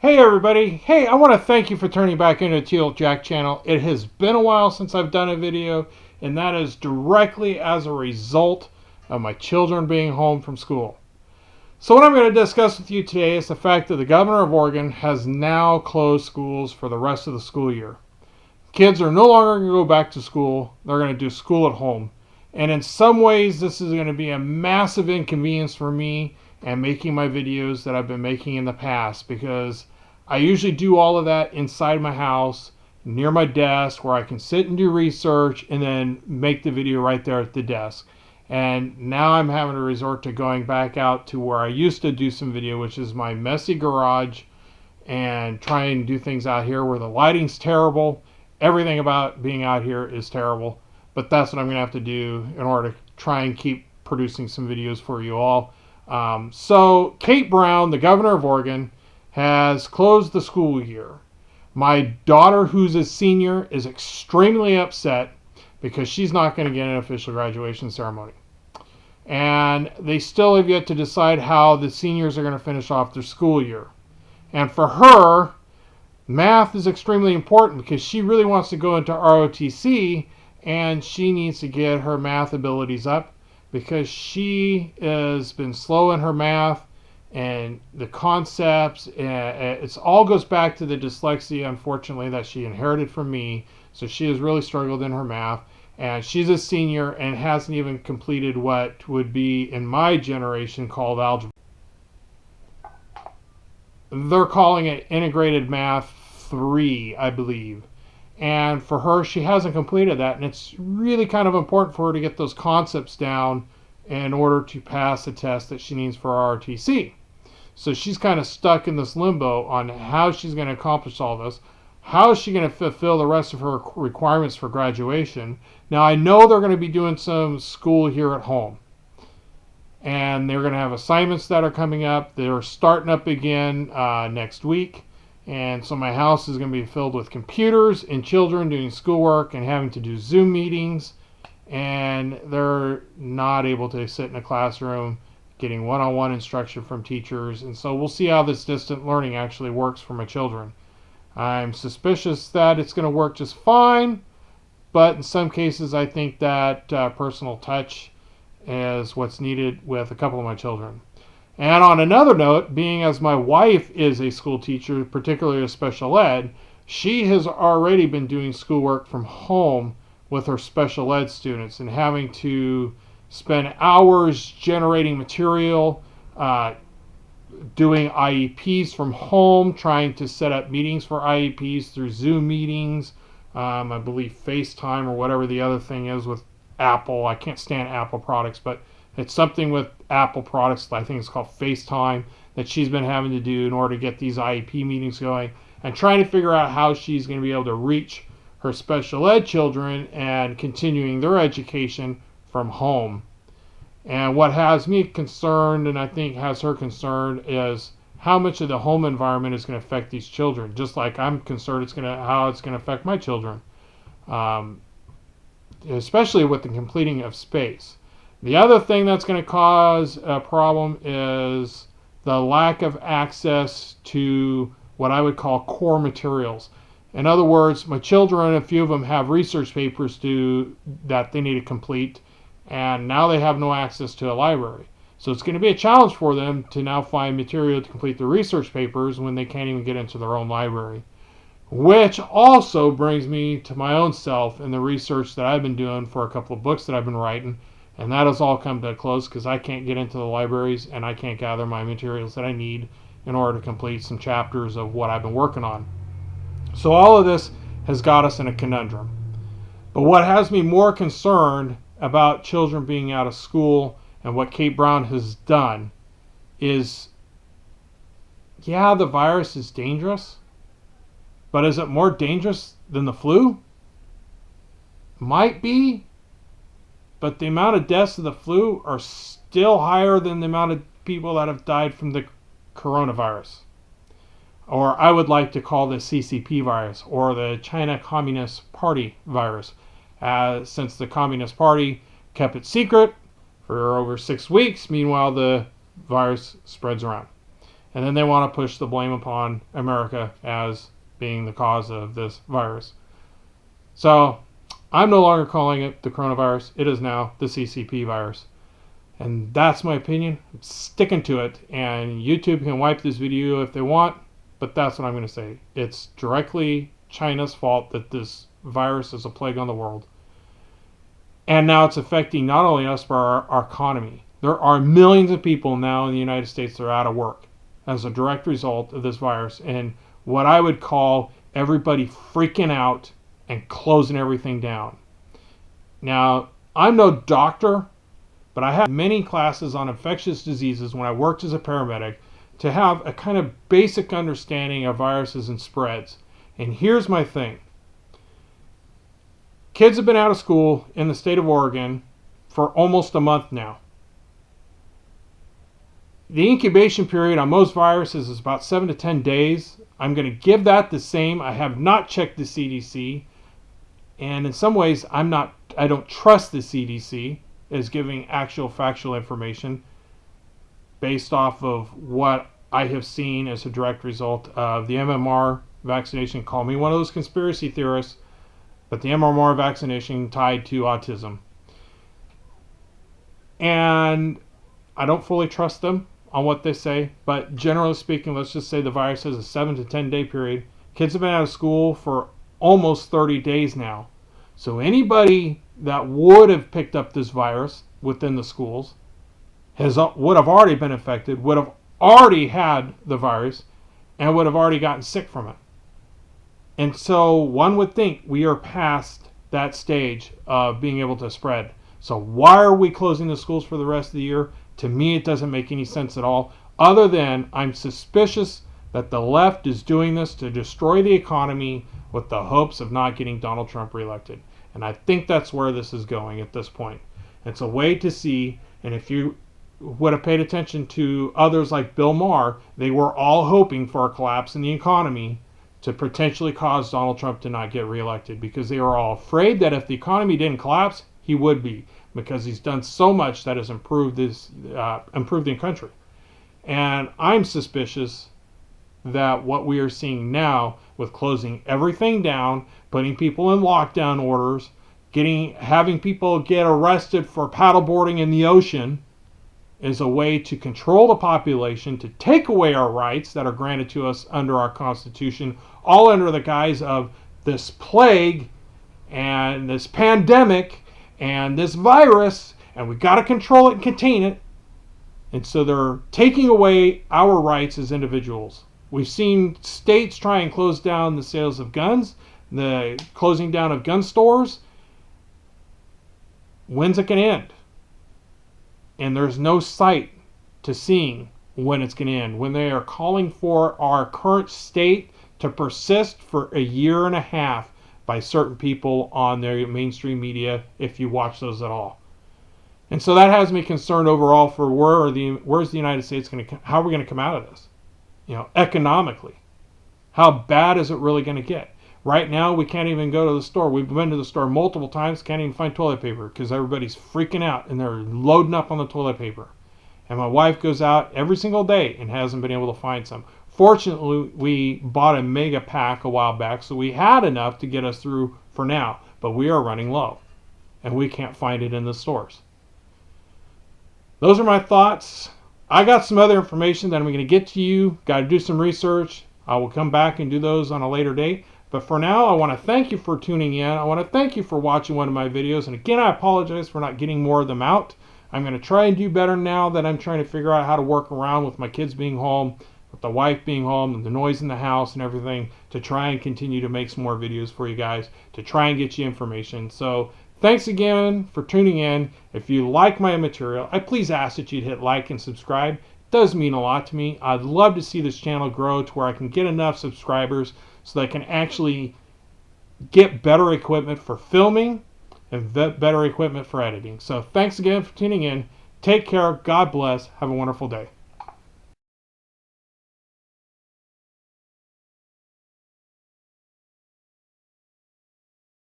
Hey everybody, hey, I want to thank you for turning back into the Teal Jack channel. It has been a while since I've done a video, and that is directly as a result of my children being home from school. So what I'm going to discuss with you today is the fact that the governor of Oregon has now closed schools for the rest of the school year. Kids are no longer going to go back to school, they're going to do school at home. And in some ways this is going to be a massive inconvenience for me and making my videos that I've been making in the past, because I usually do all of that inside my house near my desk where I can sit and do research and then make the video right there at the desk. And now I'm having to resort to going back out to where I used to do some video, which is my messy garage, and try and do things out here where the lighting's terrible. Everything about being out here is terrible, but that's what I'm going to have to do in order to try and keep producing some videos for you all. So Kate Brown, the governor of Oregon, has closed the school year. My daughter, who's a senior, is extremely upset because she's not going to get an official graduation ceremony. And they still have yet to decide how the seniors are going to finish off their school year. And for her, math is extremely important because she really wants to go into ROTC, and she needs to get her math abilities up because she has been slow in her math and the concepts. It all goes back to the dyslexia, unfortunately, that she inherited from me. So she has really struggled in her math, and she's a senior and hasn't even completed what would be in my generation called algebra. They're calling it integrated math 3, I believe. And for her, she hasn't completed that, and it's really kind of important for her to get those concepts down in order to pass the test that she needs for ROTC. So she's kind of stuck in this limbo on how she's going to accomplish all this. How is she going to fulfill the rest of her requirements for graduation? Now, I know they're going to be doing some school here at home, and they're going to have assignments that are coming up. They're starting up again next week. And so my house is going to be filled with computers and children doing schoolwork and having to do Zoom meetings. And they're not able to sit in a classroom getting one-on-one instruction from teachers. And so we'll see how this distant learning actually works for my children. I'm suspicious that it's going to work just fine. But in some cases, I think that personal touch is what's needed with a couple of my children. And on another note, being as my wife is a school teacher, particularly a special ed, she has already been doing schoolwork from home with her special ed students and having to spend hours generating material, doing IEPs from home, trying to set up meetings for IEPs through Zoom meetings, I believe FaceTime or whatever the other thing is with Apple. I can't stand Apple products, but it's something with Apple products, I think it's called FaceTime, that she's been having to do in order to get these IEP meetings going, and trying to figure out how she's going to be able to reach her special ed children and continuing their education from home. And what has me concerned, and I think has her concerned, is how much of the home environment is going to affect these children, just like I'm concerned how it's going to affect my children, especially with the completing of space. The other thing that's going to cause a problem is the lack of access to what I would call core materials. In other words, my children, a few of them have research papers that they need to complete, and now they have no access to a library. So it's going to be a challenge for them to now find material to complete their research papers when they can't even get into their own library. Which also brings me to my own self and the research that I've been doing for a couple of books that I've been writing. And that has all come to a close because I can't get into the libraries and I can't gather my materials that I need in order to complete some chapters of what I've been working on. So all of this has got us in a conundrum. But what has me more concerned about children being out of school and what Kate Brown has done is, yeah, the virus is dangerous, but is it more dangerous than the flu? Might be. But the amount of deaths of the flu are still higher than the amount of people that have died from the coronavirus. Or I would like to call the CCP virus, or the China Communist Party virus, since the Communist Party kept it secret for over 6 weeks. Meanwhile, the virus spreads around. And then they want to push the blame upon America as being the cause of this virus. So I'm no longer calling it the coronavirus. It is now the CCP virus. And that's my opinion. I'm sticking to it. And YouTube can wipe this video if they want, but that's what I'm going to say. It's directly China's fault that this virus is a plague on the world. And now it's affecting not only us, but our economy. There are millions of people now in the United States that are out of work as a direct result of this virus. And what I would call everybody freaking out and closing everything down. Now, I'm no doctor, but I had many classes on infectious diseases when I worked as a paramedic to have a kind of basic understanding of viruses and spreads. And here's my thing. Kids have been out of school in the state of Oregon for almost a month now. The incubation period on most viruses is about 7 to 10 days. I'm going to give that the same. I have not checked the CDC. And in some ways, I don't trust the CDC as giving actual factual information based off of what I have seen as a direct result of the MMR vaccination. Call me one of those conspiracy theorists, but the MMR vaccination tied to autism. And I don't fully trust them on what they say, but generally speaking, let's just say the virus has a 7 to 10 day period. Kids have been out of school for almost 30 days now. So anybody that would have picked up this virus within the schools would have already been infected, would have already had the virus, and would have already gotten sick from it. And so one would think we are past that stage of being able to spread. So why are we closing the schools for the rest of the year? To me, it doesn't make any sense at all, other than I'm suspicious that the left is doing this to destroy the economy with the hopes of not getting Donald Trump reelected. And I think that's where this is going at this point. It's a way to see, and if you would have paid attention to others like Bill Maher, they were all hoping for a collapse in the economy to potentially cause Donald Trump to not get reelected, because they were all afraid that if the economy didn't collapse, he would be, because he's done so much that has improved the country. And I'm suspicious that what we are seeing now with closing everything down, putting people in lockdown orders, having people get arrested for paddleboarding in the ocean, is a way to control the population, to take away our rights that are granted to us under our Constitution, all under the guise of this plague and this pandemic and this virus, and we got to control it and contain it. And so they're taking away our rights as individuals. We've seen states try and close down the sales of guns, the closing down of gun stores. When's it going to end? And there's no sight to seeing when it's going to end. When they are calling for our current state to persist for a year and a half by certain people on their mainstream media, if you watch those at all. And so that has me concerned overall for where's the United States going to, how are we going to come out of this? Economically. How bad is it really going to get? Right now, we can't even go to the store. We've been to the store multiple times, can't even find toilet paper because everybody's freaking out and they're loading up on the toilet paper. And my wife goes out every single day and hasn't been able to find some. Fortunately, we bought a mega pack a while back, so we had enough to get us through for now. But we are running low, and we can't find it in the stores. Those are my thoughts. I got some other information that I'm going to get to you. Got to do some research. I will come back and do those on a later date. But for now, I want to thank you for tuning in. I want to thank you for watching one of my videos. And again, I apologize for not getting more of them out. I'm going to try and do better now that I'm trying to figure out how to work around with my kids being home, with the wife being home, and the noise in the house and everything, to try and continue to make some more videos for you guys, to try and get you information. So thanks again for tuning in. If you like my material, I please ask that you'd hit like and subscribe. It does mean a lot to me. I'd love to see this channel grow to where I can get enough subscribers so that I can actually get better equipment for filming and better equipment for editing. So thanks again for tuning in. Take care. God bless. Have a wonderful day.